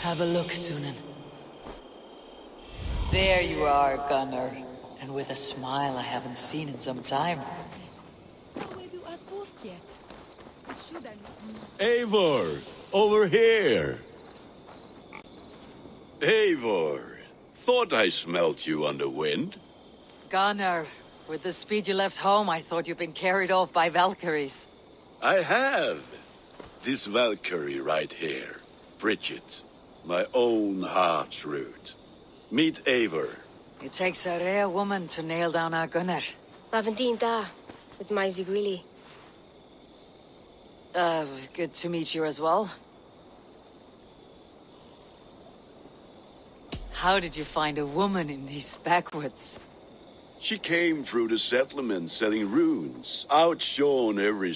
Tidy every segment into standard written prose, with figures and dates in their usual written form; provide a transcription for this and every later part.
Have a look, Sunan. There you are, Gunnar. And with a smile I haven't seen in some time. Eivor! Over here! Eivor! Thought I smelt you on the wind. Gunnar, with the speed you left home, I thought you'd been carried off by Valkyries. I have. This Valkyrie right here. Bridget. My own heart's root. Meet Eivor. It takes a rare woman to nail down our Gunnar. Lavendine da, with my Zigrilli. Good to meet you as well. How did you find a woman in these backwoods? She came through the settlement selling runes, outshone every...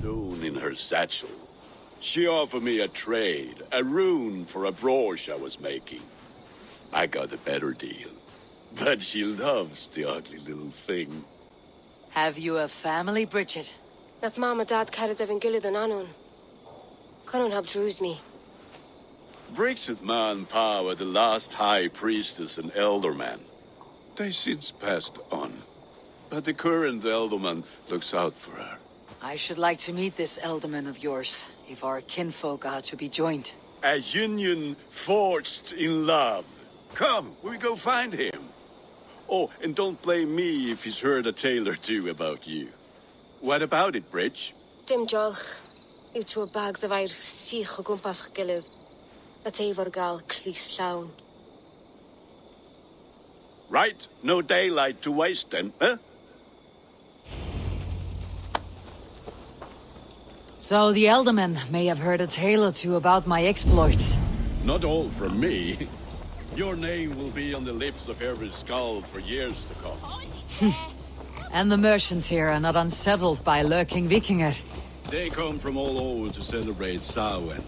stone in her satchel. She offered me a trade, a rune for a brooch I was making. I got a better deal. But she loves the ugly little thing. Have you a family, Bridget? Naf mama dad carried evan gillid an anon. Cannon have drews me. Bridget Man Pa were the last high priestess and elderman. They since passed on. But the current elderman looks out for her. I should like to meet this elderman of yours, if our kinfolk are to be joined. A union forged in love. Come, we go find him. Oh, and don't blame me if he's heard a tale or two about you. What about it, Bridge? Dim jolch. You two bags of air sich o gwmpas gilydd. That Eivor gal clis llawn. Right, no daylight to waste then, huh? So the Elderman may have heard a tale or two about my exploits. Not all from me. Your name will be on the lips of every skull for years to come. And the merchants here are not unsettled by lurking Vikinger. They come from all over to celebrate Samhain.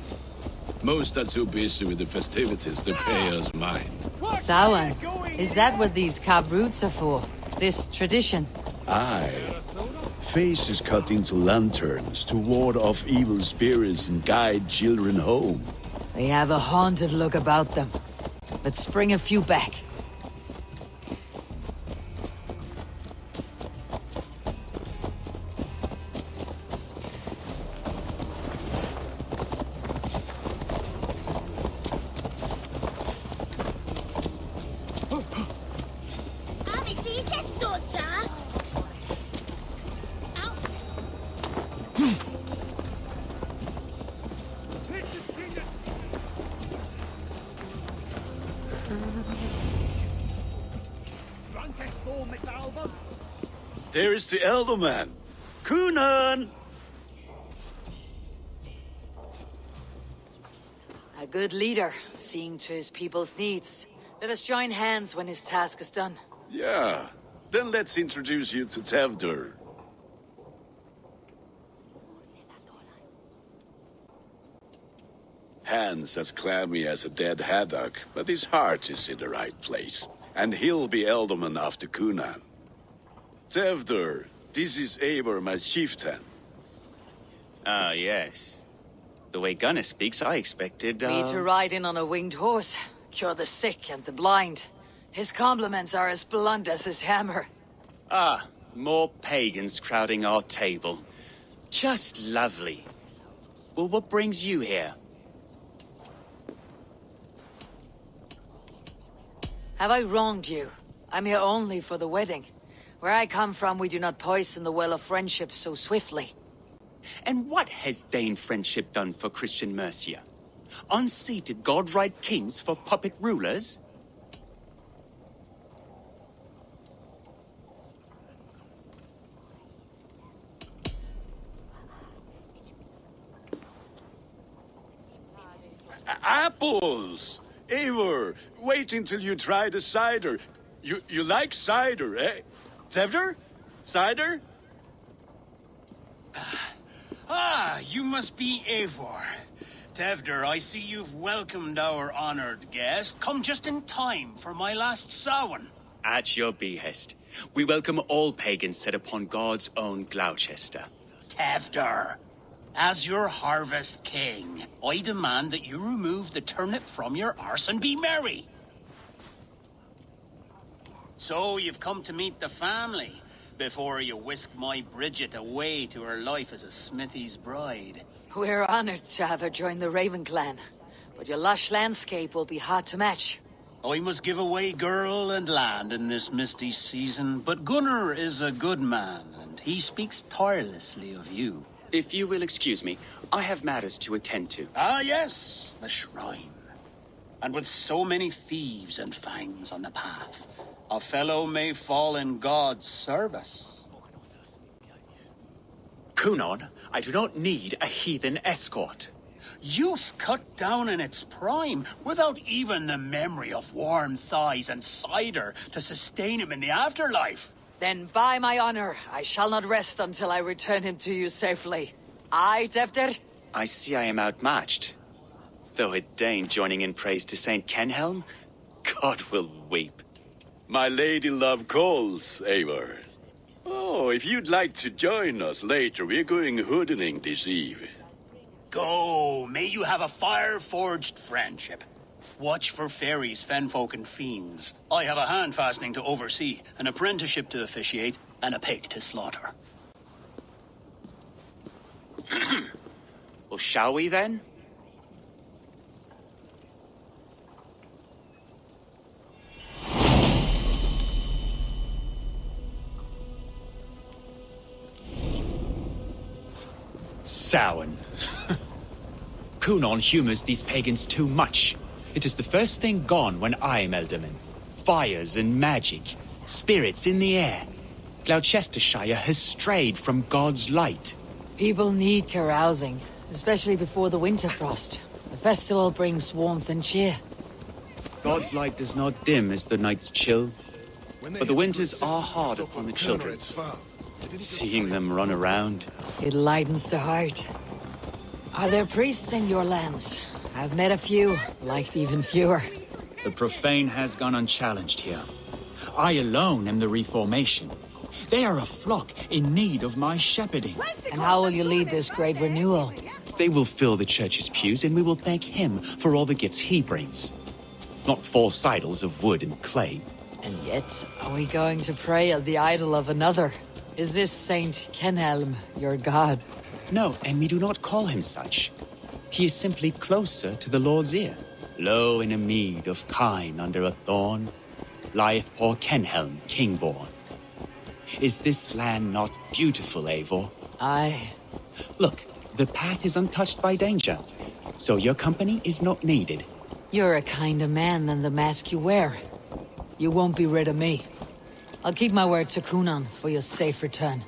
Most are too busy with the festivities to pay us mind. Samhain? Is that what these carved roots are for? This tradition? Aye. Faces cut into lanterns to ward off evil spirits and guide children home. They have a haunted look about them. Let's bring a few back. There is the Elderman. Coonan! A good leader, seeing to his people's needs. Let us join hands when his task is done. Yeah. Then let's introduce you to Tevdur. Hands as clammy as a dead haddock, but his heart is in the right place. And he'll be Elderman after Coonan. Tevdur, this is Eivor, my chieftain. Ah, yes. The way Gunnar speaks, I expected, Me to ride in on a winged horse, cure the sick and the blind. His compliments are as blunt as his hammer. Ah, more pagans crowding our table. Just lovely. Well, what brings you here? Have I wronged you? I'm here only for the wedding. Where I come from, we do not poison the well of friendship so swiftly. And what has Dane friendship done for Christian Mercia? Unseated godright kings for puppet rulers? Apples! Eivor, wait until you try the cider. You like cider, eh? Tevder? Cider? Ah, you must be Eivor. Tevder, I see you've welcomed our honored guest. Come just in time for my last Samhain. At your behest, we welcome all pagans set upon God's own Gloucester. Tevder, as your harvest king, I demand that you remove the turnip from your arse and be merry. So you've come to meet the family before you whisk my Bridget away to her life as a smithy's bride. We're honored to have her join the Raven clan, but your lush landscape will be hard to match. I must give away girl and land in this misty season, but Gunnar is a good man, and he speaks tirelessly of you. If you will excuse me, I have matters to attend to. Ah, yes, the shrine. And with so many thieves and fangs on the path, a fellow may fall in God's service. Kunon, I do not need a heathen escort. Youth cut down in its prime, without even the memory of warm thighs and cider to sustain him in the afterlife. Then by my honor, I shall not rest until I return him to you safely. Aye, Tevder? I see I am outmatched. Though it deign joining in praise to Saint Kenhelm, God will weep. My lady love calls, Eivor. Oh, if you'd like to join us later, we're going hoodening this eve. Go, may you have a fire-forged friendship. Watch for fairies, fenfolk, and fiends. I have a hand fastening to oversee, an apprenticeship to officiate, and a pig to slaughter. Well, shall we then? Samhain. Kunon humors these pagans too much. It is the first thing gone when I am Elderman. Fires and magic, spirits in the air. Gloucestershire has strayed from God's light. People need carousing, especially before the winter frost. The festival brings warmth and cheer. God's light does not dim as the nights chill, but the winters are hard upon the children. Seeing them run around. It lightens the heart. Are there priests in your lands? I've met a few, liked even fewer. The profane has gone unchallenged here. I alone am the reformation. They are a flock in need of my shepherding. And how will you lead this great renewal? They will fill the church's pews, and we will thank him for all the gifts he brings. Not false idols of wood and clay. And yet, are we going to pray at the idol of another? Is this Saint Kenhelm your god? No, and we do not call him such. He is simply closer to the Lord's ear. Lo, in a mead of kine under a thorn, lieth poor Kenhelm, king-born. Is this land not beautiful, Eivor? Aye. Look, the path is untouched by danger, so your company is not needed. You're a kinder man than the mask you wear. You won't be rid of me. I'll keep my word to Kunon for your safe return.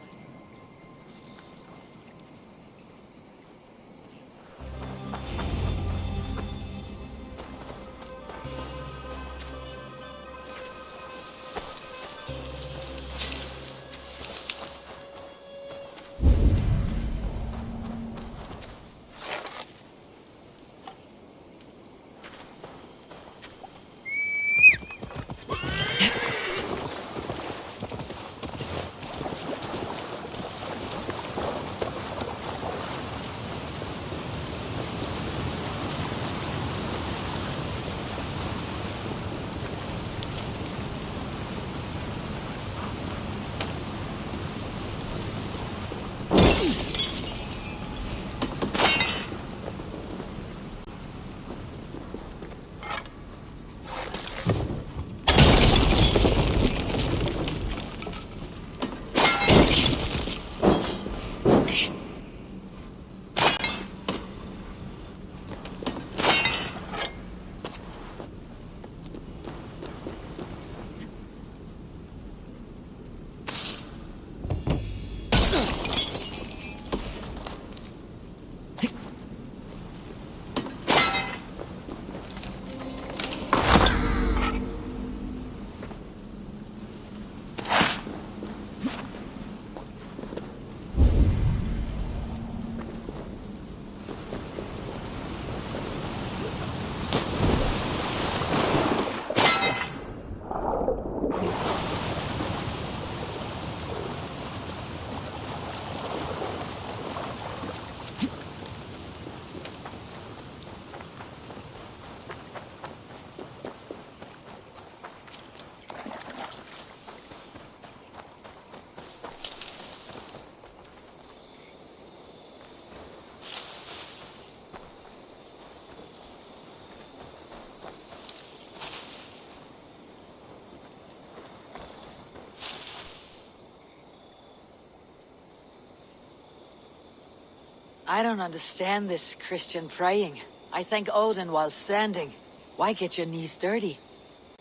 I don't understand this Christian praying. I thank Odin while standing. Why get your knees dirty?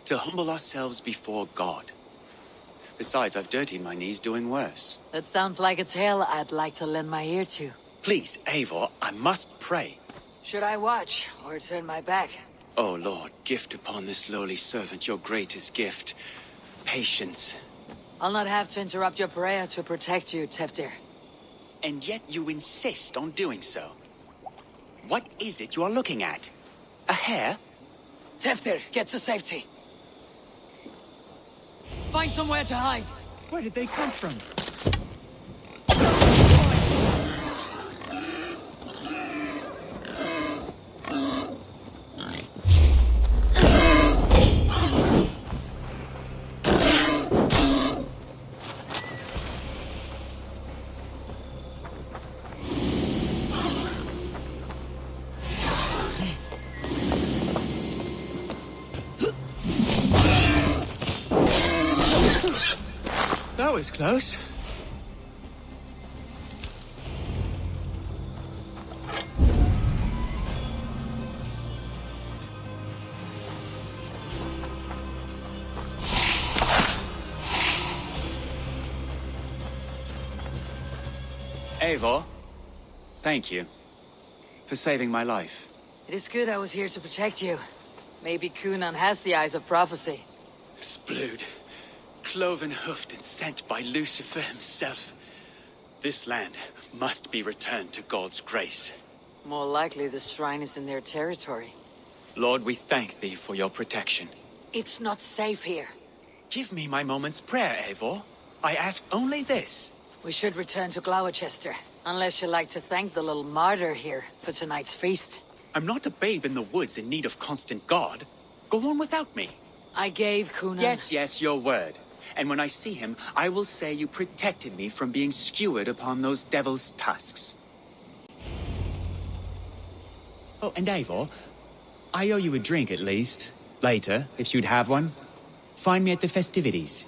To humble ourselves before God. Besides, I've dirtied my knees doing worse. That sounds like a tale I'd like to lend my ear to. Please, Eivor, I must pray. Should I watch, or turn my back? Oh Lord, gift upon this lowly servant your greatest gift. Patience. I'll not have to interrupt your prayer to protect you, Teftir. And yet you insist on doing so. What is it you are looking at? A hare? Teftir, get to safety. Find somewhere to hide. Where did they come from? That was close. Eivor, thank you for saving my life. It is good I was here to protect you. Maybe Kunan has the eyes of prophecy. Splood, cloven-hoofed and sent by Lucifer himself. This land must be returned to God's grace. More likely the shrine is in their territory. Lord, we thank thee for your protection. It's not safe here. Give me my moment's prayer, Eivor. I ask only this. We should return to Gloucester, unless you'd like to thank the little martyr here for tonight's feast. I'm not a babe in the woods in need of constant guard. Go on without me. I gave Kunan... Yes, your word. And when I see him, I will say you protected me from being skewered upon those devil's tusks. Oh, and Eivor, I owe you a drink at least. Later, if you'd have one. Find me at the festivities.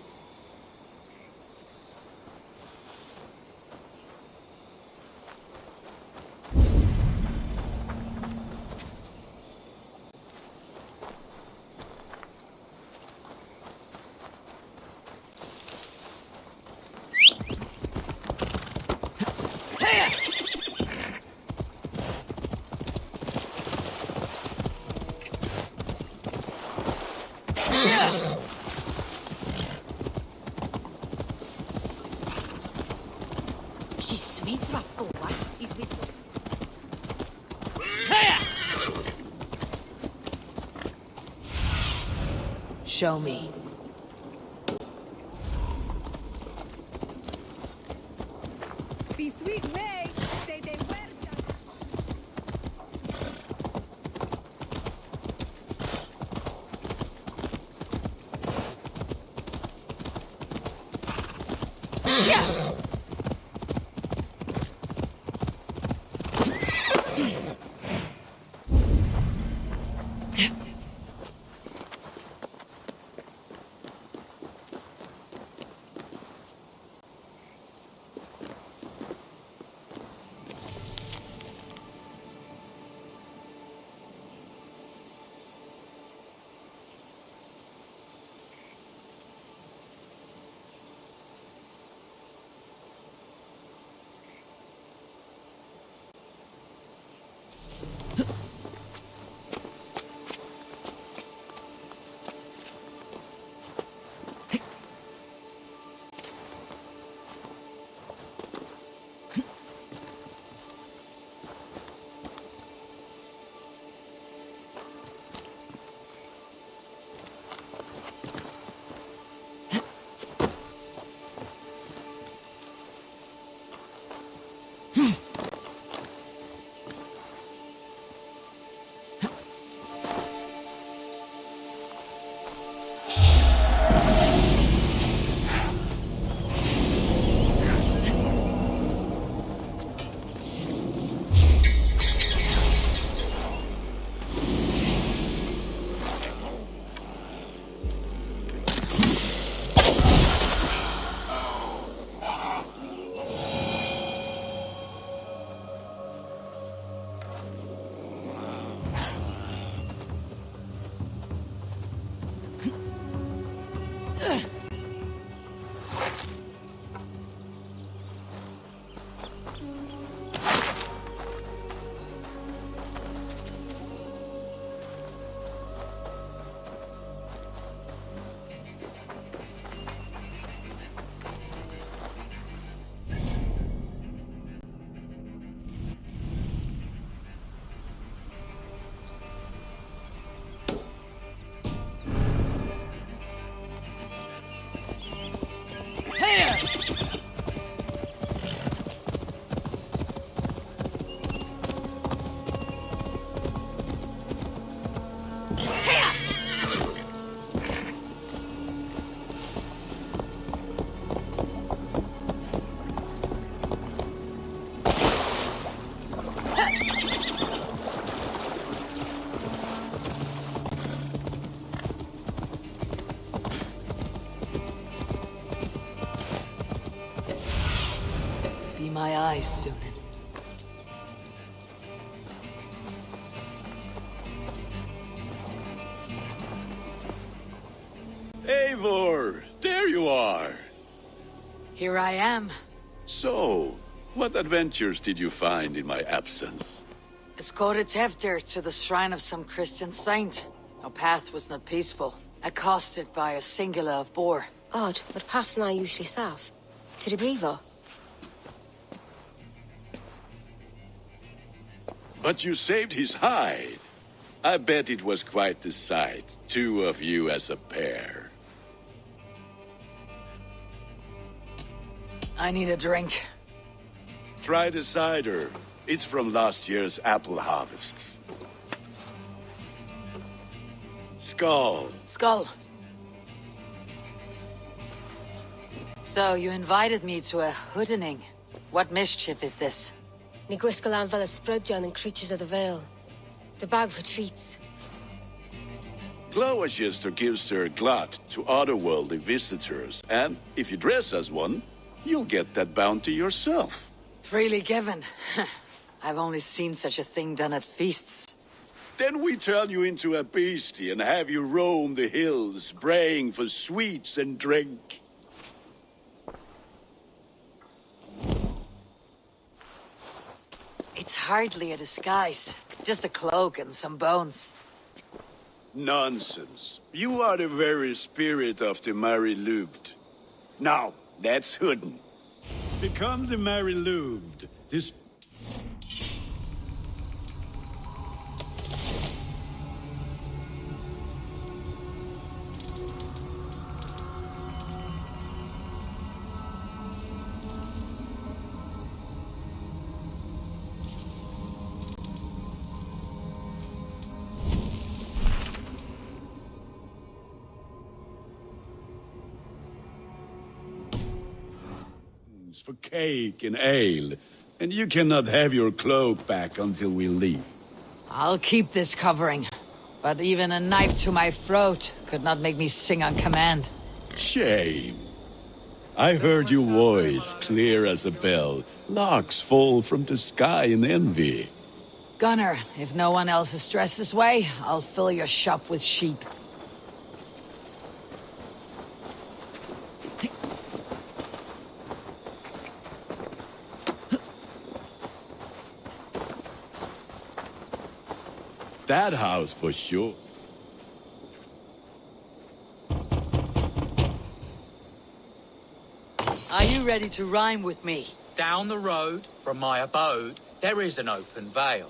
She's sweet, Rafko. He's with Show me. Be sweet, May. Say they were. Be my eyes, Sunan. Eivor, there you are. Here I am. So, what adventures did you find in my absence? Escorted Tevdir to the shrine of some Christian saint. Our path was not peaceful, accosted by a singular of boar. Odd, but path na usually sav. To the brievo. But you saved his hide. I bet it was quite the sight, two of you as a pair. I need a drink. Try the cider. It's from last year's apple harvest. Skull. Skull. So, you invited me to a hoodening. What mischief is this? Ni Gskill RAM Vela Sprudjan and Creatures of the Vale. The bag for treats. Glowachester gives their glut to otherworldly visitors, and if you dress as one, you'll get that bounty yourself. Freely given. I've only seen such a thing done at feasts. Then we turn you into a beastie and have you roam the hills, braying for sweets and drink. It's hardly a disguise. Just a cloak and some bones. Nonsense. You are the very spirit of the Mary-Louved. Now, let's hooden. Become the Mary-Louved. This... for cake and ale, and you cannot have your cloak back until we leave. I'll keep this covering, but even a knife to my throat could not make me sing on command. Shame. I heard your voice clear as a bell. Larks fall from the sky in envy. Gunner, if no one else is dressed this way, I'll fill your shop with sheep. That house for sure. Are you ready to rhyme with me? Down the road from my abode, there is an open vale.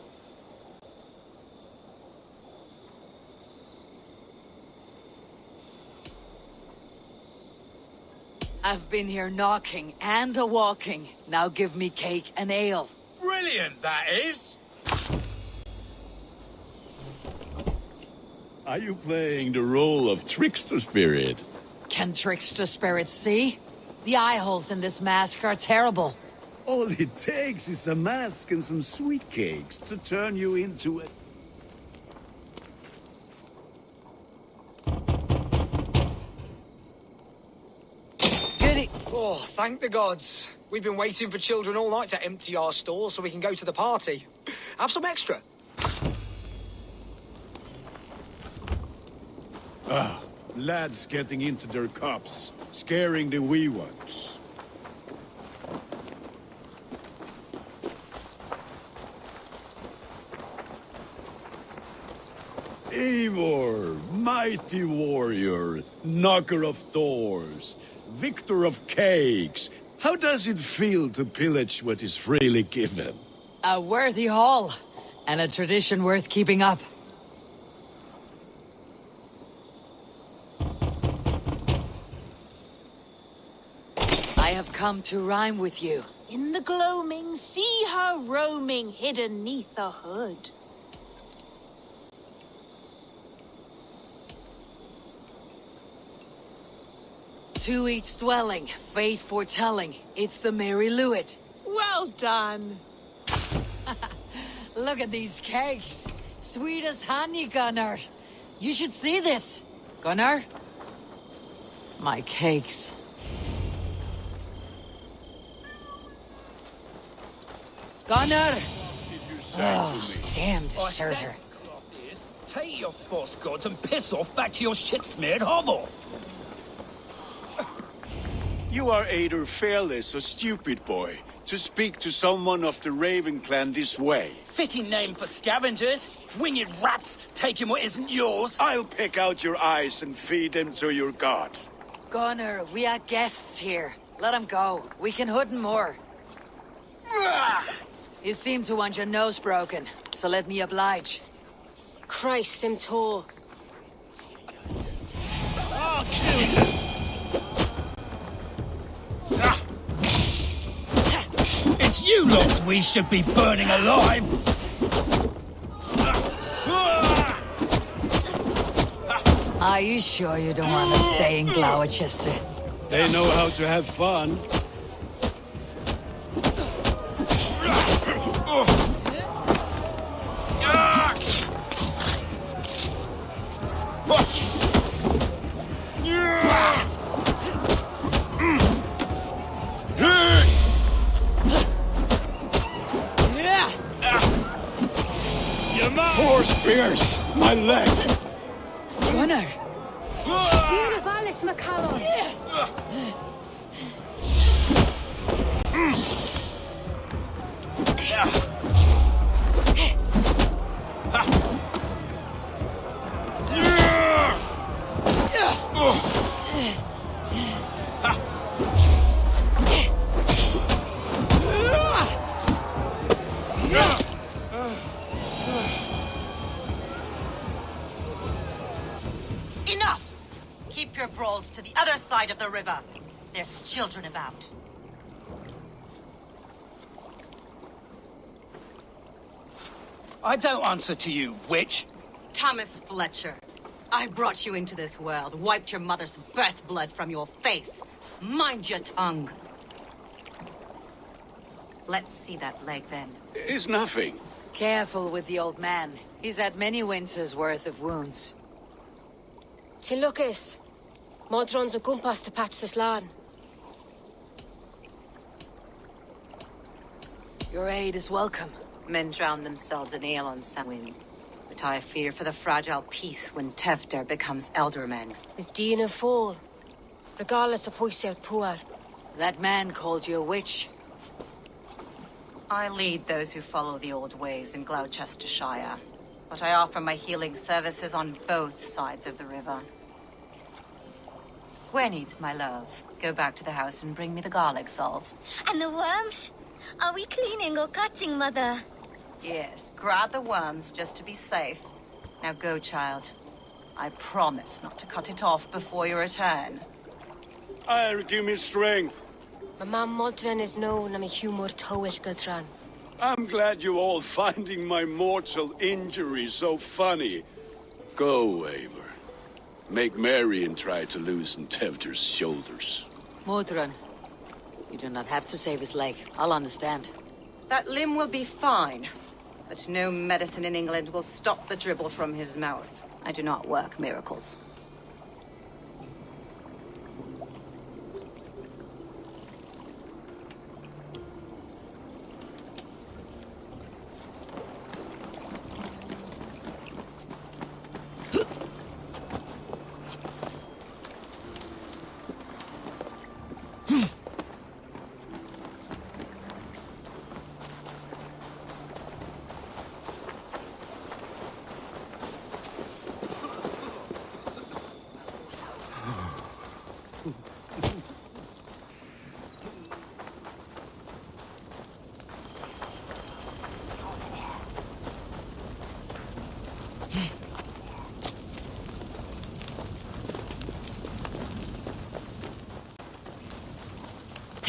I've been here knocking and a-walking. Now give me cake and ale. Brilliant, that is! Are you playing the role of trickster spirit? Can trickster spirits see? The eye holes in this mask are terrible. All it takes is a mask and some sweet cakes to turn you into a... Goody. Oh, thank the gods. We've been waiting for children all night to empty our store so we can go to the party. Have some extra. Lads getting into their cups, scaring the wee ones. Eivor, mighty warrior, knocker of doors, victor of cakes. How does it feel to pillage what is freely given? A worthy haul, and a tradition worth keeping up. I have come to rhyme with you. In the gloaming, see her roaming, hidden neath the hood. To each dwelling, fate foretelling, it's the Mary Lewit. Well done. Look at these cakes. Sweet as honey, Gunnar. You should see this. Gunnar? My cakes. Gunnar! Did you say Oh, to me? damn deserter. Take your false gods and piss off back to your shit-smeared hovel. You are either fearless or stupid, boy, to speak to someone of the Raven clan this way. Fitting name for scavengers. Winged rats taking what isn't yours. I'll pick out your eyes and feed them to your god. Gunnar, we are guests here. Let him go. We can hood him more. You seem to want your nose broken, so let me oblige. Christ, him tall. I'll kill you. It's you lot we should be burning alive. Are you sure you don't want to stay in Gloucester? They know how to have fun. Four spears! My leg! Gunnar! Univalis Macallon! Enough! Keep your brawls to the other side of the river. There's children about. I don't answer to you, witch. Thomas Fletcher, I brought you into this world, wiped your mother's birth blood from your face. Mind your tongue. Let's see that leg then. It's nothing. Careful with the old man. He's had many winters' worth of wounds. Till Lucas. Modron's a gumpas to patch this land. Your aid is welcome. Men drown themselves in ale on Samhain. But I fear for the fragile peace when Tevder becomes eldermen. With Dean and Fall. Regardless of Poisel Puar. That man called you a witch. I lead those who follow the old ways in Gloucestershire. But I offer my healing services on both sides of the river. Gweneth, my love, go back to the house and bring me the garlic salve. And the worms? Are we cleaning or cutting, Mother? Yes, grab the worms just to be safe. Now go, child. I promise not to cut it off before your return. Give me strength. My mam Modron is known I'm a humor towish Gudran. I'm glad you all finding my mortal injury so funny. Go, Eivor. Make merry and try to loosen Tevder's shoulders. Modron, you do not have to save his leg. I'll understand. That limb will be fine. But no medicine in England will stop the dribble from his mouth. I do not work miracles.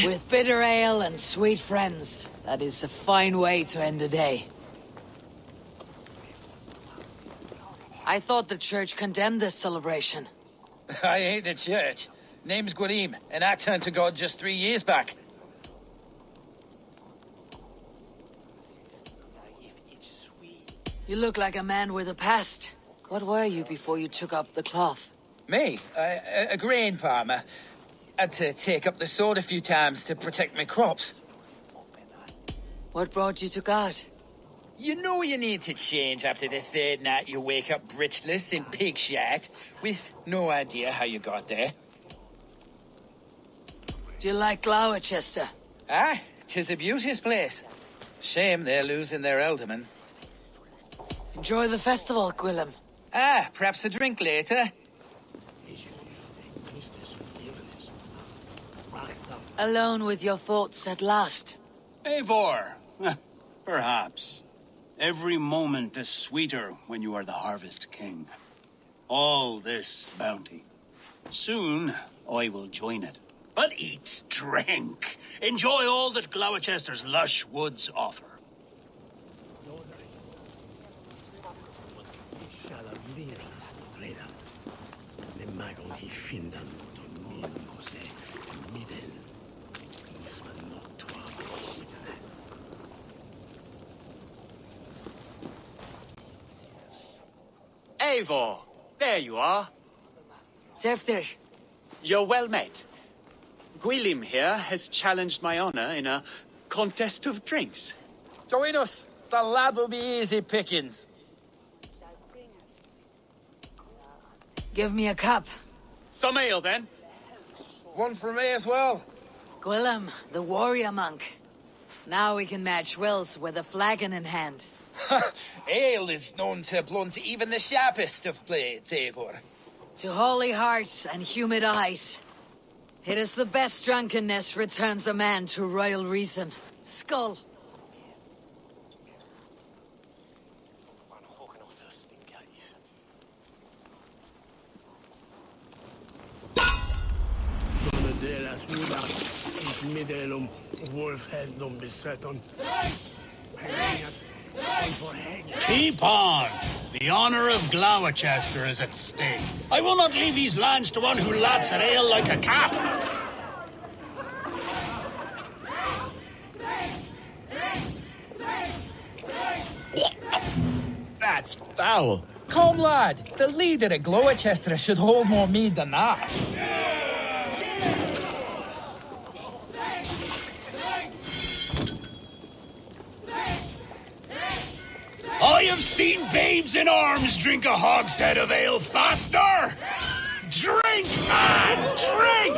With bitter ale and sweet friends, that is a fine way to end a day. I thought the church condemned this celebration. I ain't the church. Name's Gwarim, and I turned to God just 3 years back. You look like a man with a past. What were you before you took up the cloth? Me? A grain farmer. Had to take up the sword a few times to protect my crops. What brought you to guard? You know you need to change after the third night you wake up britchless in pig shit, with no idea how you got there. Do you like Gloucester? Ah, 'tis a beauteous place. Shame they're losing their alderman. Enjoy the festival, Gwillem. Ah, perhaps a drink later. Alone with your thoughts at last. Eivor, perhaps. Every moment is sweeter when you are the Harvest King. All this bounty. Soon, I will join it. But eat, drink, enjoy all that Gloucester's lush woods offer. Eivor, there you are. Tefter. You're well met. Gwilym here has challenged my honor in a contest of drinks. Join us. The lad will be easy pickings. Give me a cup. Some ale, then. One for me as well. Gwillem, the warrior monk. Now we can match wills with a flagon in hand. Ale is known to blunt even the sharpest of blades, Eivor. To holy hearts and humid eyes. It is the best drunkenness returns a man to royal reason. Skull. Keep on! The honor of Gloucester is at stake. I will not leave these lands to one who laps at ale like a cat. That's foul. Come, lad. The leader of Gloucester should hold more mead than that. I have seen babes in arms drink a hogshead of ale faster! Drink, man! Drink!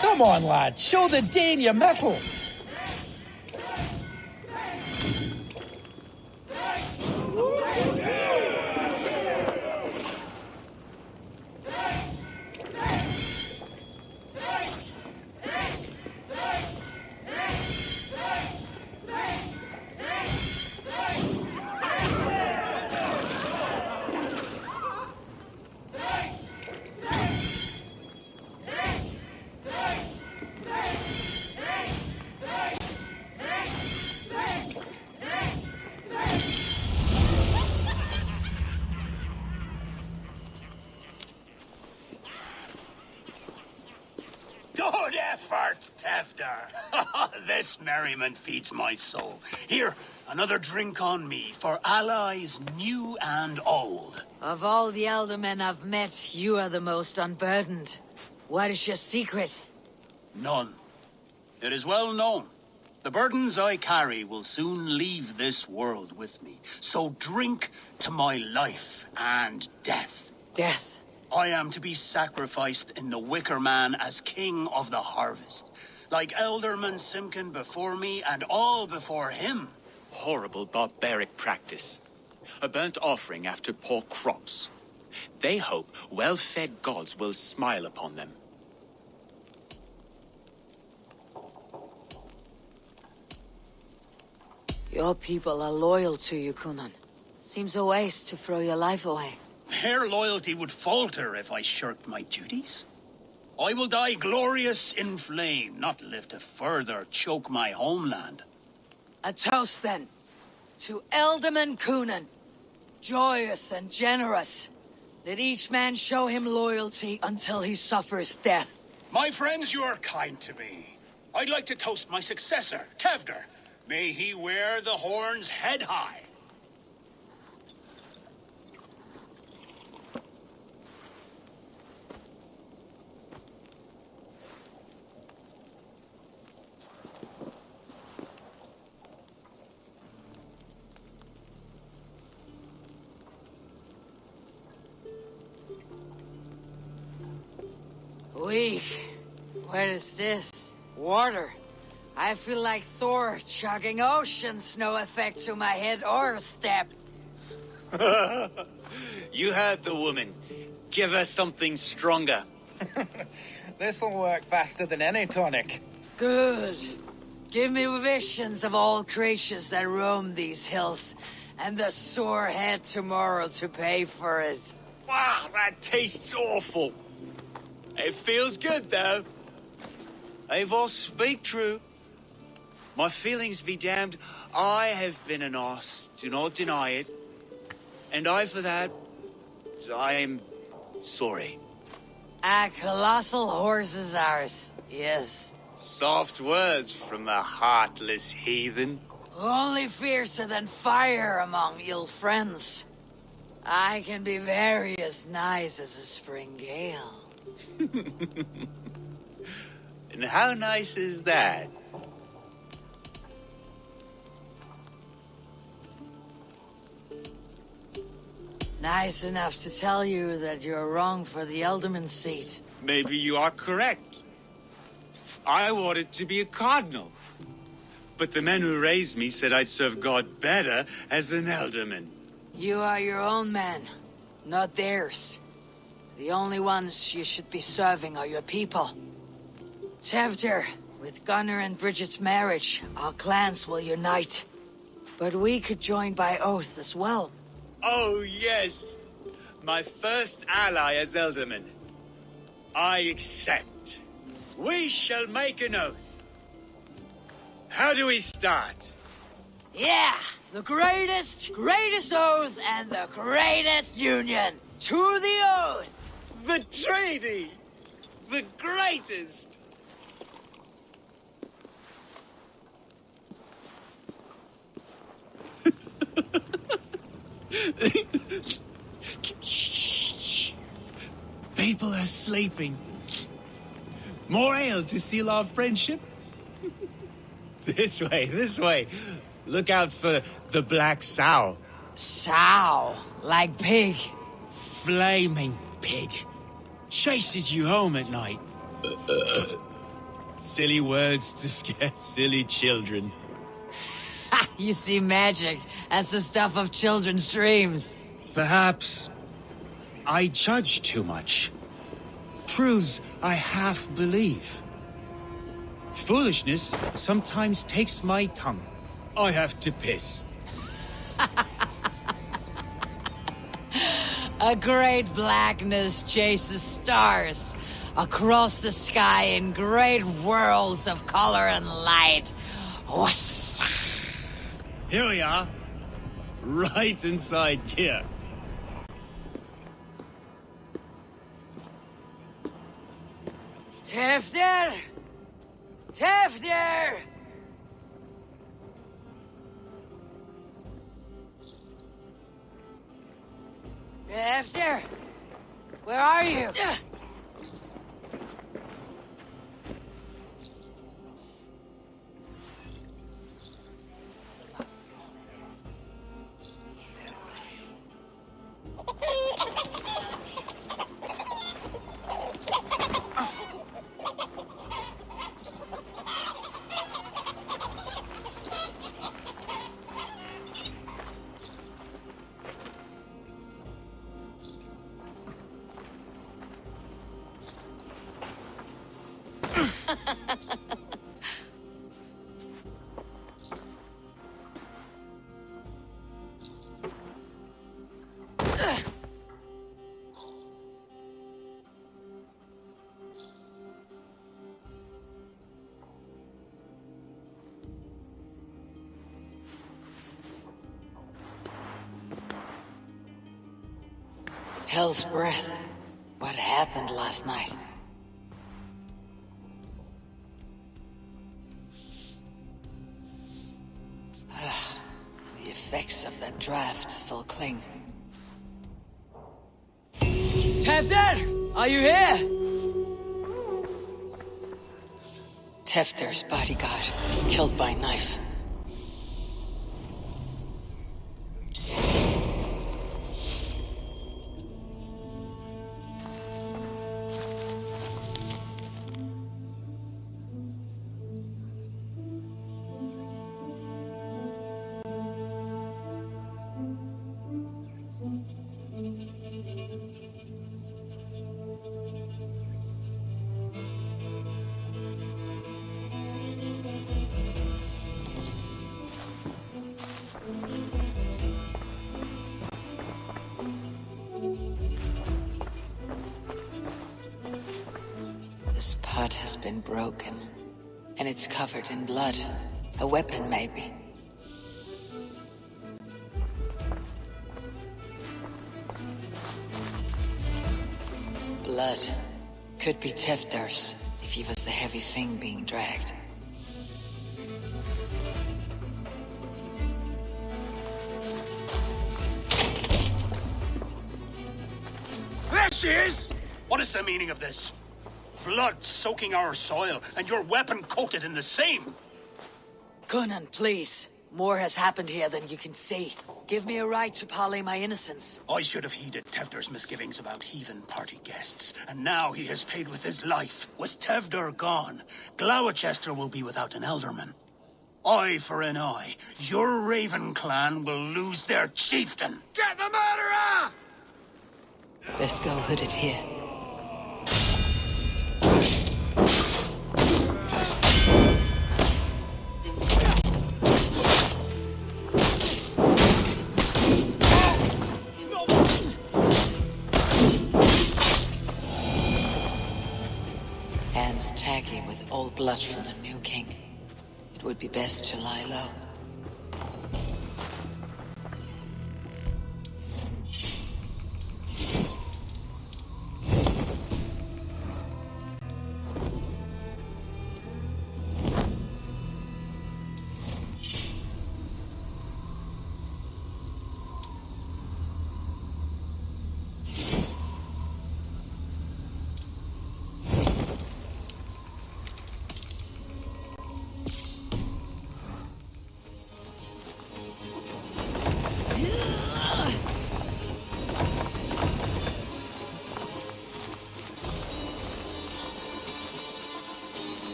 Come on, lad. Show the Dane your mettle. Good effort, Tefter. This merriment feeds my soul. Here, another drink on me for allies new and old. Of all the aldermen I've met, you are the most unburdened. What is your secret? None. It is well known. The burdens I carry will soon leave this world with me. So drink to my life and death. Death. I am to be sacrificed in the Wicker Man as king of the harvest. Like Elderman Simkin before me and all before him. Horrible barbaric practice. A burnt offering after poor crops. They hope well-fed gods will smile upon them. Your people are loyal to you, Kunan. Seems a waste to throw your life away. Their loyalty would falter if I shirked my duties. I will die glorious in flame, not live to further choke my homeland. A toast, then, to Elderman Kunan. Joyous and generous. Let each man show him loyalty until he suffers death. My friends, you are kind to me. I'd like to toast my successor, Tefder. May he wear the horns head high. Weak. What is this? Water. I feel like Thor chugging oceans. No effect to my head or step. You heard the woman. Give her something stronger. This'll work faster than any tonic. Good. Give me visions of all creatures that roam these hills, and the sore head tomorrow to pay for it. Wow, that tastes awful. It feels good, though. They've all speak true. My feelings be damned. I have been an arse, do not deny it. And I, for that, I am sorry. A colossal horse is ours, yes. Soft words from the heartless heathen. Only fiercer than fire among ill friends. I can be very as nice as a spring gale. And how nice is that? Nice enough to tell you that you're wrong for the Elderman seat. Maybe you are correct. I wanted to be a cardinal. But the men who raised me said I'd serve God better as an alderman. You are your own man, not theirs. The only ones you should be serving are your people. Tevdir, with Gunnar and Bridget's marriage, our clans will unite. But we could join by oath as well. Oh, yes. My first ally as Elderman. I accept. We shall make an oath. How do we start? Yeah! The greatest oath and the greatest union! To the oath! The treaty! The greatest! Shh. People are sleeping. More ale to seal our friendship? This way. Look out for the black sow. Sow? Like pig? Flaming pig. Chases you home at night. Silly words to scare silly children. You see magic as the stuff of children's dreams. Perhaps I judge too much. Truths I half believe. Foolishness sometimes takes my tongue. I have to piss. A great blackness chases stars across the sky in great whirls of color and light. Whoosh! Here we are. Right inside here. Tevdir! Tevdir! Tevdir! Where are you? Hell's breath. What happened last night? The effects of that draft still cling. Tevdir! Are you here? Tevdir's bodyguard, killed by knife. This pot has been broken, and it's covered in blood. A weapon, maybe. Blood. Could be Tefder's, if he was the heavy thing being dragged. There she is! What is the meaning of this? Blood soaking our soil, and your weapon coated in the same! Conan, please. More has happened here than you can see. Give me a right to parley my innocence. I should have heeded Tevder's misgivings about heathen party guests, and now he has paid with his life. With Tevder gone, Gloucester will be without an elderman. Eye for an eye, your Raven clan will lose their chieftain. Get the murderer! Best go hooded here. Hands tacky with old blood from the new king. It would be best to lie low.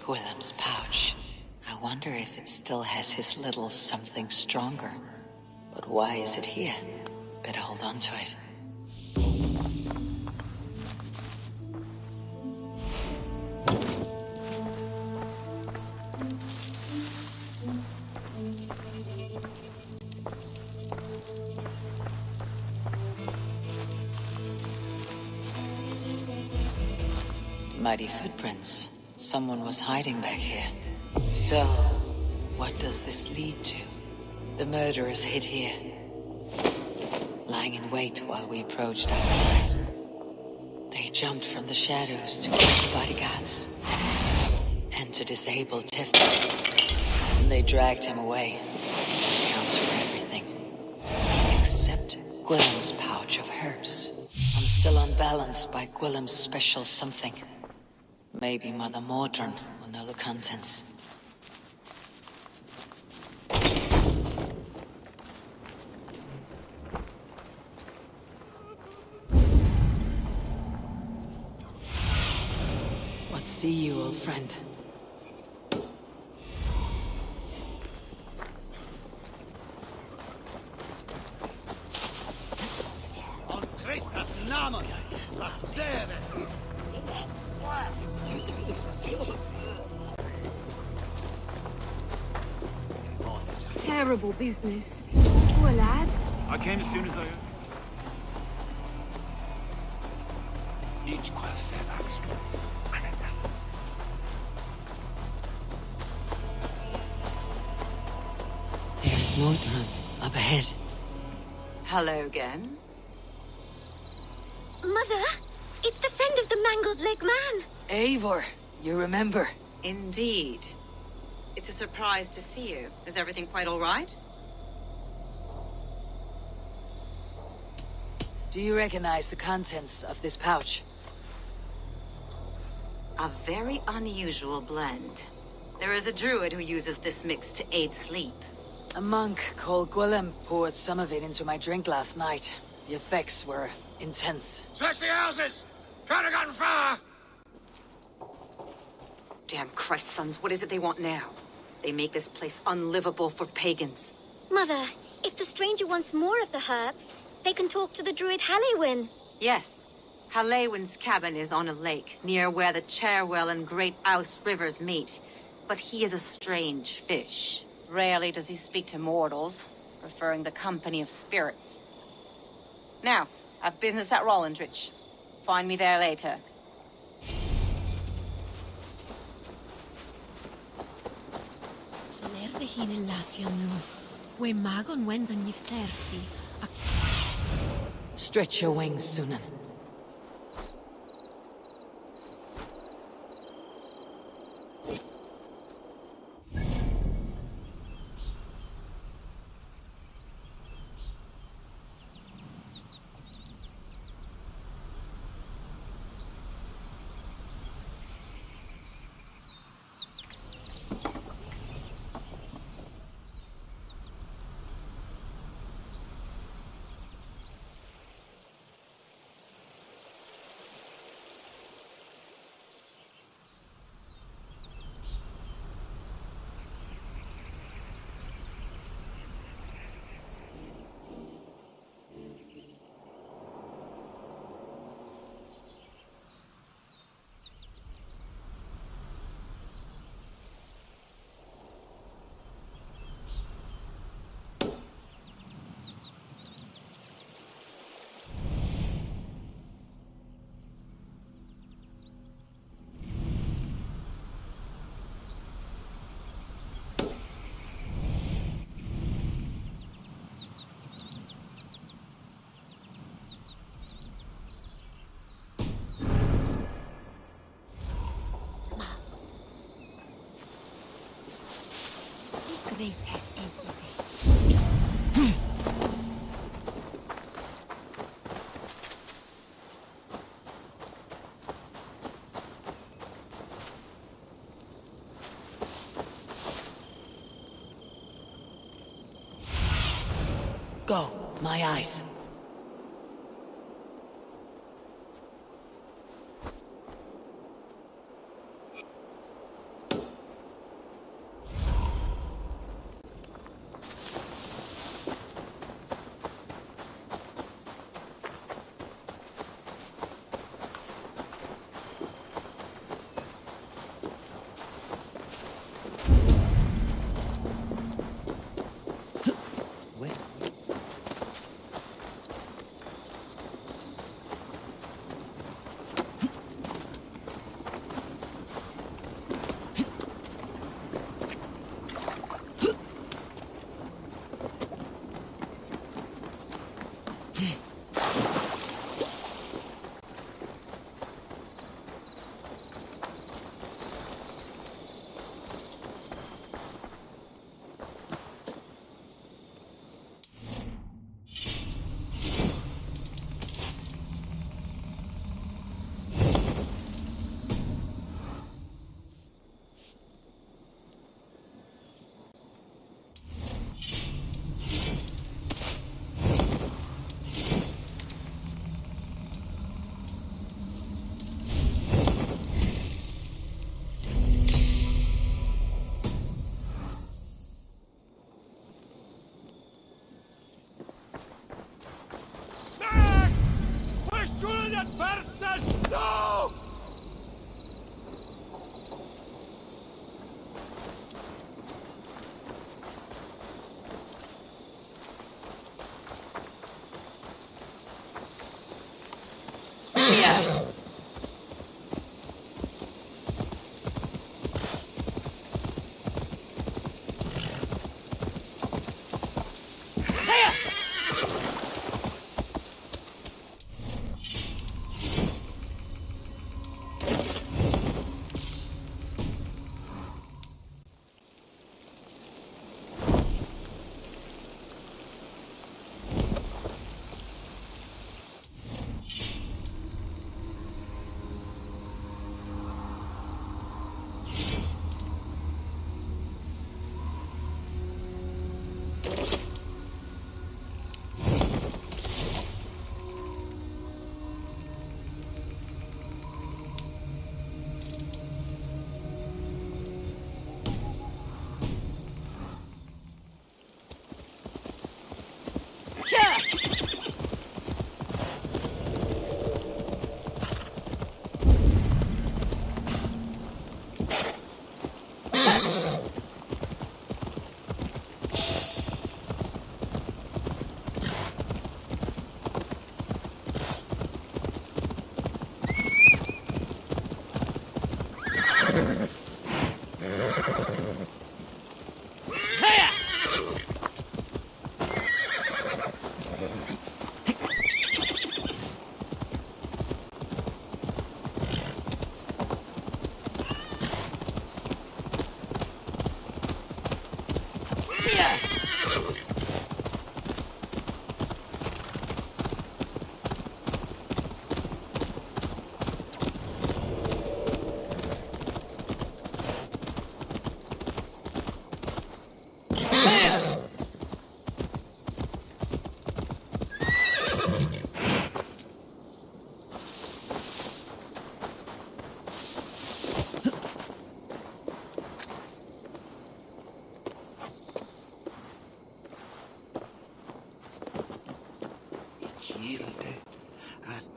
Gwillem's pouch. I wonder if it still has his little something stronger. But why is it here? Better hold on to it. Mighty footprints. Someone was hiding back here. So, what does this lead to? The murderers hid here, lying in wait while we approached outside. They jumped from the shadows to kill the bodyguards and to disable Tifton. And they dragged him away. That counts for everything. Except Gwillem's pouch of herbs. I'm still unbalanced by Gwillem's special something. Maybe Mother Mordrin will know the contents. What see you, old friend? On Christus Namen, was dere! Terrible business. Poor lad. I came as soon as I... There's Mordrin, up ahead. Hello again. Mother, it's the friend of the mangled leg man. Eivor, you remember? Indeed. It's a surprise to see you. Is everything quite all right? Do you recognize the contents of this pouch? A very unusual blend. There is a druid who uses this mix to aid sleep. A monk called Gwillem poured some of it into my drink last night. The effects were intense. Search the houses! Can't have gotten far! Damn Christ, sons, what is it they want now? They make this place unlivable for pagans. Mother, if the stranger wants more of the herbs, they can talk to the druid Halewyn. Yes. Halewyn's cabin is on a lake, near where the Cherwell and Great Ouse rivers meet. But he is a strange fish. Rarely does he speak to mortals. preferring the company of spirits. Now, I've business at Rollindrich. Find me there later. Lerde hin in Latium nu. We magon wendan yiftersi. Stretch your wings, Sunan. Greatest everything. Go, my eyes. No!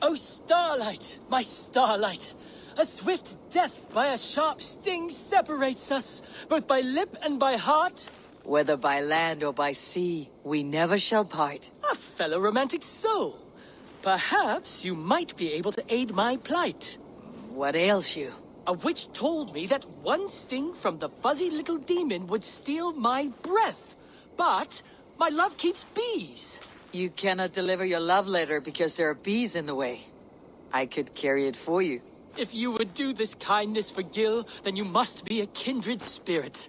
Oh, starlight, my starlight! A swift death by a sharp sting separates us, both by lip and by heart. Whether by land or by sea, we never shall part. A fellow romantic soul. Perhaps you might be able to aid my plight. What ails you? A witch told me that one sting from the fuzzy little demon would steal my breath. But my love keeps bees. You cannot deliver your love letter because there are bees in the way. I could carry it for you. If you would do this kindness for Gil, then you must be a kindred spirit.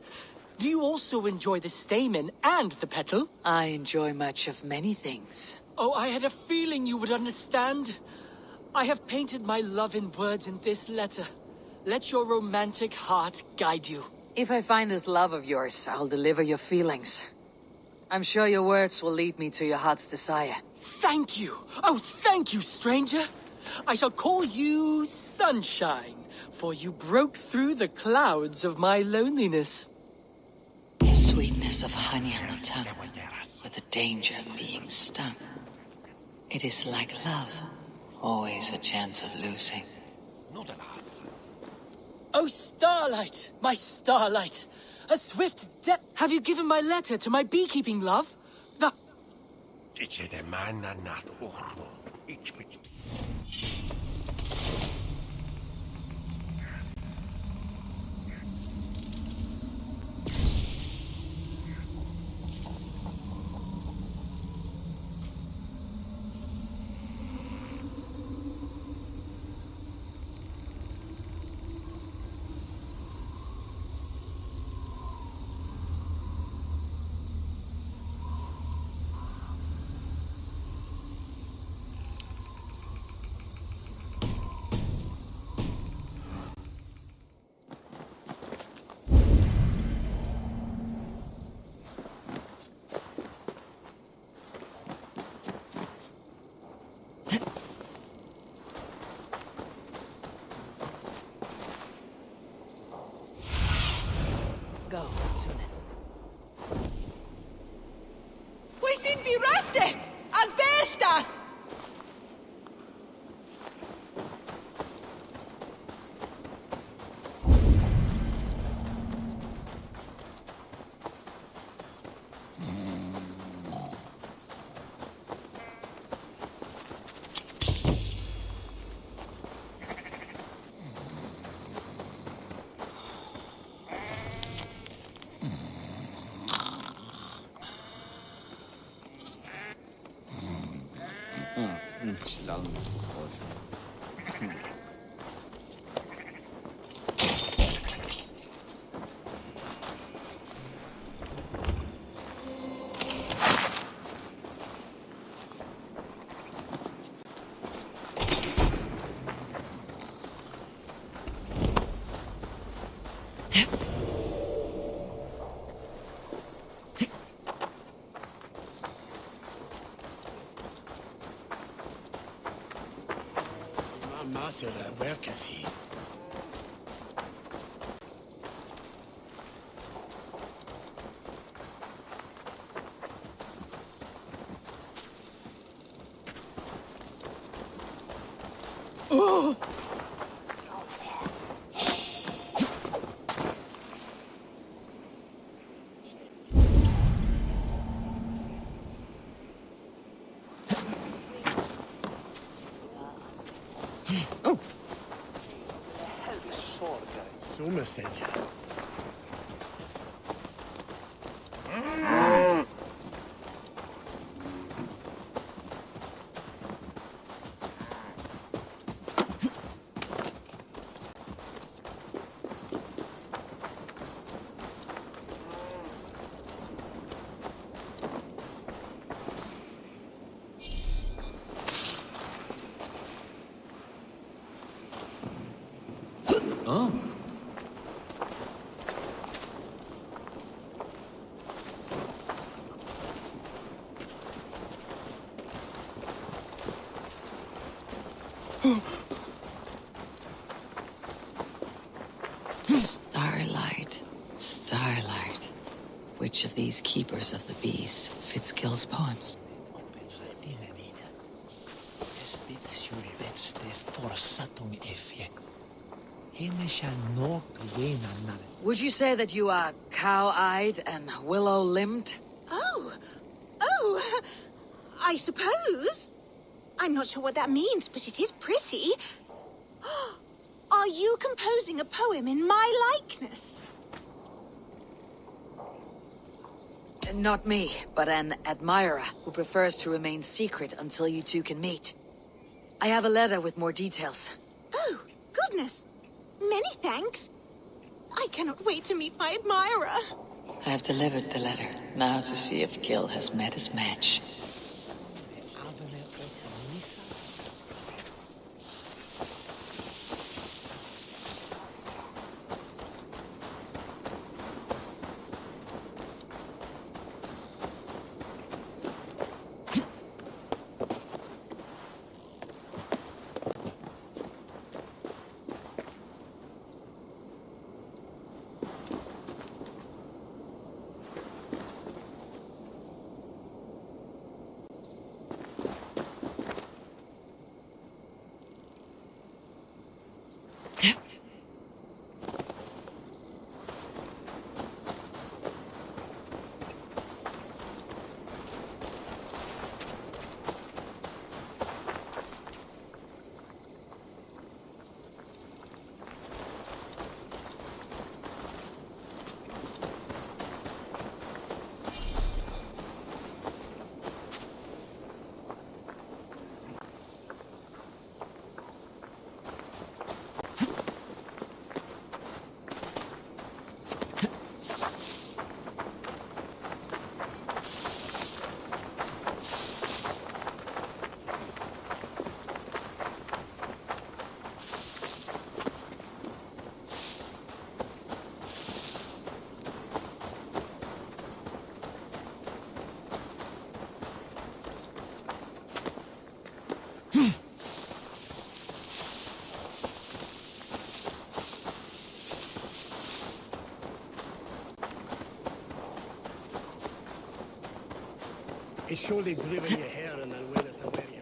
Do you also enjoy the stamen and the petal? I enjoy much of many things. Oh, I had a feeling you would understand. I have painted my love in words in this letter. Let your romantic heart guide you. If I find this love of yours, I'll deliver your feelings. I'm sure your words will lead me to your heart's desire. Thank you! Oh, thank you, stranger! I shall call you Sunshine, for you broke through the clouds of my loneliness. The sweetness of honey on the tongue, with the danger of being stung. It is like love, always a chance of losing. Oh, starlight, my starlight! A swift death. Have you given my letter to my beekeeping love? Go, Sunan. We sind wie Röste! An Bärstadt! Oh! Oh. Starlight, starlight. Which of these keepers of the bees fits Gil's poems? Would you say that you are cow-eyed and willow-limbed? Oh, I suppose. I'm not sure what that means, but it is pretty. Are you composing a poem in my likeness? Not me, but an admirer who prefers to remain secret until you two can meet. I have a letter with more details. Oh, goodness. Many thanks. I cannot wait to meet my admirer. I have delivered the letter, now to see if Gil has met his match. He surely driven your hair and then went as a warrior.